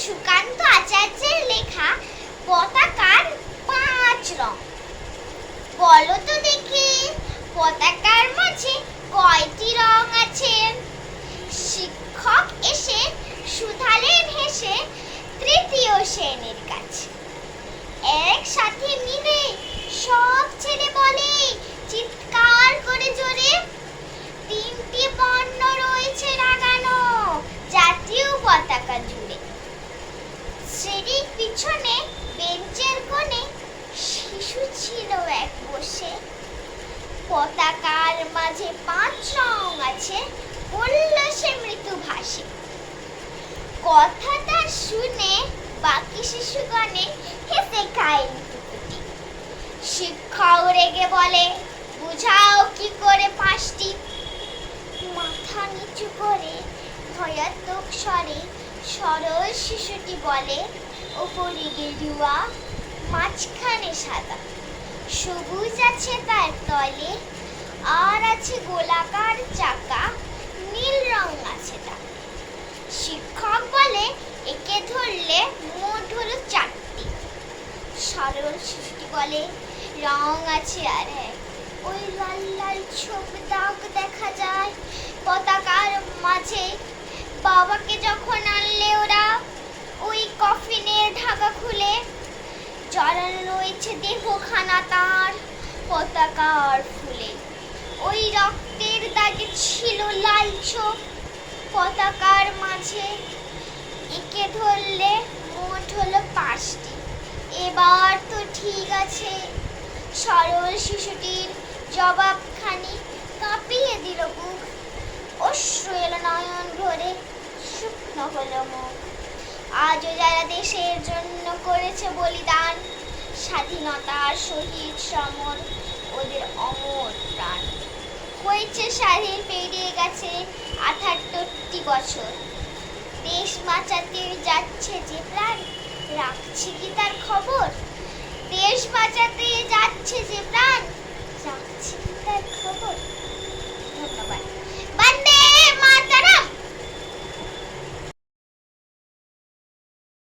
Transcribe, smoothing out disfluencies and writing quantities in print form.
সুকান্ত আচার্যের লেখা পতাকার 5 রং। বলো তো দেখি পতাকার মাঝে কয়টি রং আছে? শিক্ষক এসে শুধালেন হেসে তৃতীয় শ্রেণীর কাছে। একসাথে মিলে সব ছেলে বলে চিৎকার করে জোরে, 3টি বর্ণ রয়েছে লাগানো জাতীয় পতাকা জুড়ে। শ্রেণীর পিছনে বেঞ্চের কোণে শিশু ছিল এক বসে। পতাকার মাঝে 5 রং আছে, বলল সে মৃদু ভাষে। কথাটা শুনে বাকি শিশুগণে হেসে খায় লুটোপুটি। শিক্ষক রেগে বলে, বুঝাও কি করে 5টি? মাথা নিচু করে ভয়াত্মক স্বরে সরল শিশুটি বলে, ওপরে গেরুয়া, মাঝখানে সাদা, সবুজ আছে তার তলে, আর আছে গোলাকার চাকা, নীল রং আছে তা। শিক্ষক বলে, একে ধরলে মোট হলো 4টি। সরল শিশুটি বলে, রং আছে আর এক, ওই লাল লাল ছোপ দাগ দেখা যায় পতাকার মাঝে। বাবাকে যখন আনলে ওরা ওই কফিনের ঢাকা খুলে, জড়ানো রয়েছে দেহখানা তার পতাকার ফুলে। ওই রক্তের দাগে ছিল লাল ছোপ পতাকার মাঝে, একে ধরলে মোট হলো 5টি। এবার তো ঠিক আছে। সরল শিশুটির জবাবখানি কাঁপিয়ে দিল বুক, অশ্রু এলো নয়ন ভরে, শুকনো হলো মুখ। আজও যারা দেশের জন্য করেছে বলিদান, স্বাধীনতার শহীদ সমর ওদের অমর প্রাণ। হয়েছে স্বাধীন, পেরিয়ে গেছে 78টি বছর। দেশ বাঁচাতে যাচ্ছে যে প্রাণ, রাখছে কি তার খবর? দেশ বাঁচাতে যাচ্ছে যে প্রাণ,